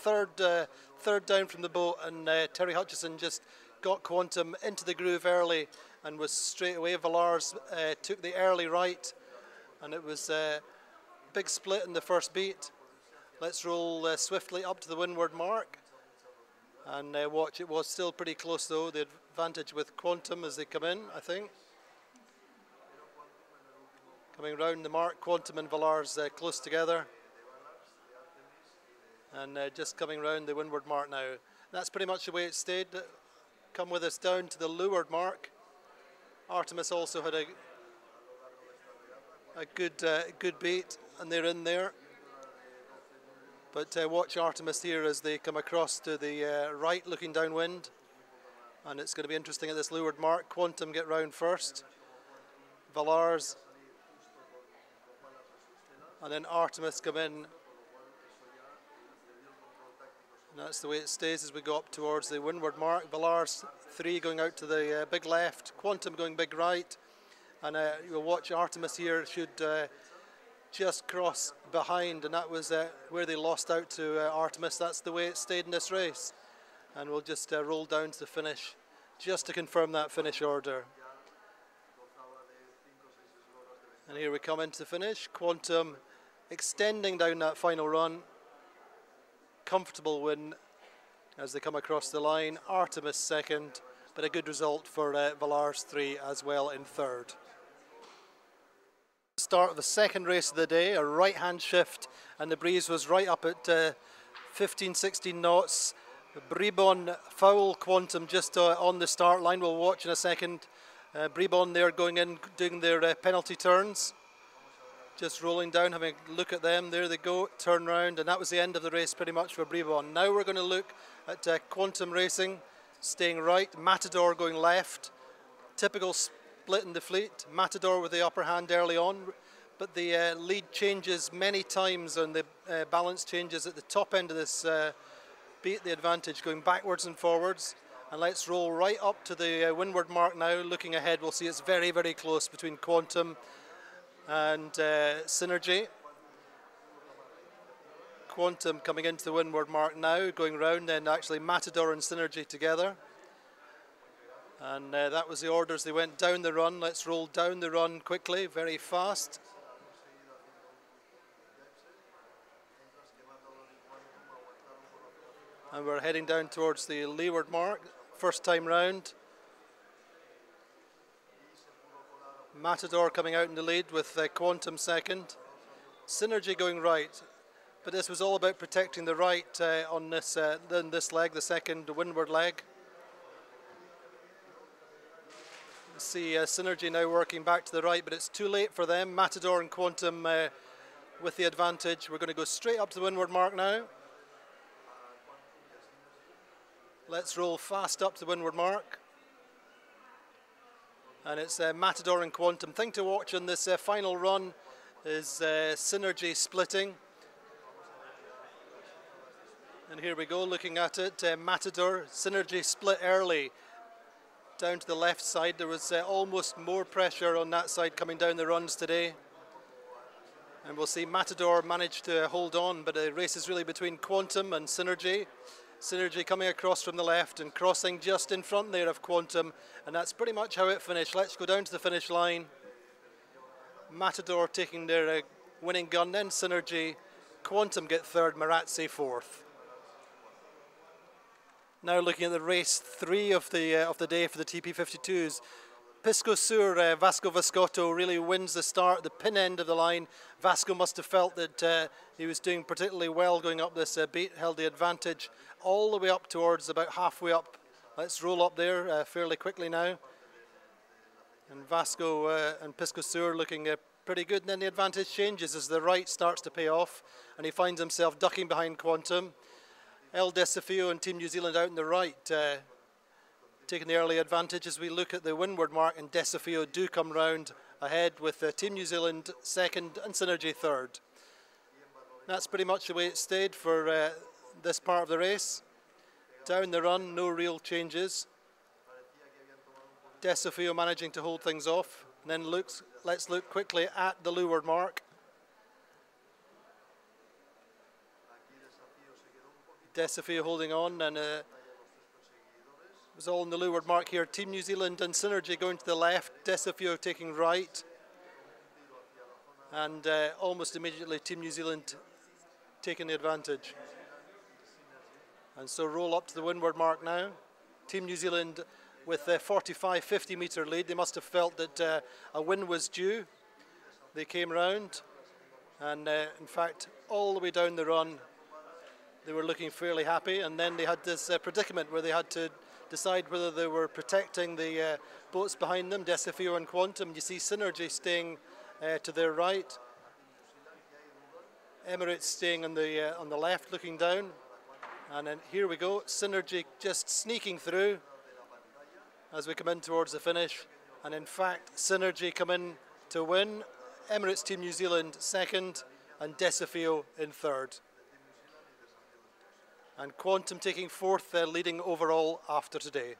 third down from the boat, and Terry Hutchison just got Quantum into the groove early and was straight away. Villars took the early right, and it was a big split in the first beat. Let's roll swiftly up to the windward mark and watch. It was still pretty close though. The advantage with Quantum as they come in, I think. Coming round the mark, Quantum and Villars close together. And just coming round the windward mark now. That's pretty much the way it stayed. Come with us down to the leeward mark. Artemis also had a good beat, and they're in there. But watch Artemis here as they come across to the right, looking downwind. And it's going to be interesting at this leeward mark. Quantum get round first. Villars. And then Artemis come in. And that's the way it stays as we go up towards the windward mark. Villars 3 going out to the big left. Quantum going big right. And you'll watch Artemis here should just cross behind. And that was where they lost out to Artemis. That's the way it stayed in this race. And we'll just roll down to the finish just to confirm that finish order. And here we come into the finish. Quantum extending down that final run. Comfortable win as they come across the line. Artemis second, but a good result for Villars 3 as well in third. Start of the second race of the day, a right-hand shift, and the breeze was right up at 15-16 knots. Bribon foul Quantum just on the start line. We'll watch in a second. Bribon there going in, doing their penalty turns. Just rolling down, having a look at them. There they go, turn round, and that was the end of the race pretty much for Bribon. Now we're going to look at Quantum Racing, staying right, Matador going left. Typical split in the fleet, Matador with the upper hand early on, but the lead changes many times and the balance changes at the top end of this beat, the advantage going backwards and forwards. And let's roll right up to the windward mark now. Looking ahead, we'll see it's very, very close between Quantum and Synergy. Quantum coming into the windward mark now, going round, then actually Matador and Synergy together. And that was the orders. They went down the run. Let's roll down the run quickly, very fast. And we're heading down towards the leeward mark, first time round. Matador coming out in the lead with Quantum second. Synergy going right, but this was all about protecting the right on this leg, the second windward leg. See Synergy now working back to the right, but it's too late for them. Matador and Quantum with the advantage. We're going to go straight up to the windward mark now. Let's roll fast up to the windward mark. And it's Matador and Quantum. Thing to watch on this final run is Synergy splitting. And here we go, looking at it. Matador, Synergy split early. Down to the left side. There was almost more pressure on that side coming down the runs today. And we'll see Matador manage to hold on, but the race is really between Quantum and Synergy. Synergy coming across from the left and crossing just in front there of Quantum, and that's pretty much how it finished. Let's go down to the finish line. Matador taking their winning gun, then Synergy. Quantum get third, Marazzi fourth. Now looking at the race 3 of the day for the TP52s. Pisco Sur, Vasco Vascotto really wins the start, the pin end of the line. Vasco must have felt that he was doing particularly well going up this beat, held the advantage all the way up towards about halfway up. Let's roll up there fairly quickly now. And Vasco and Pisco Sur looking pretty good, and then the advantage changes as the right starts to pay off, and he finds himself ducking behind Quantum. El Desafio and Team New Zealand out in the right, taking the early advantage as we look at the windward mark, and Desafio do come round ahead with Team New Zealand second and Synergy third. That's pretty much the way it stayed for this part of the race. Down the run, no real changes. Desafio managing to hold things off, and then let's look quickly at the leeward mark. Desafio holding on, and it was all in the leeward mark here. Team New Zealand and Synergy going to the left, Desafio taking right, and almost immediately Team New Zealand taking the advantage. And so roll up to the windward mark now. Team New Zealand with a 45-50 metre lead. They must have felt that a win was due. They came round, and in fact all the way down the run they were looking fairly happy, and then they had this predicament where they had to decide whether they were protecting the boats behind them, Desafio and Quantum. You see Synergy staying to their right, Emirates staying on the left looking down, and then here we go, Synergy just sneaking through as we come in towards the finish, and in fact Synergy come in to win, Emirates Team New Zealand second and Desafio in third. And Quantum taking fourth, leading overall after today.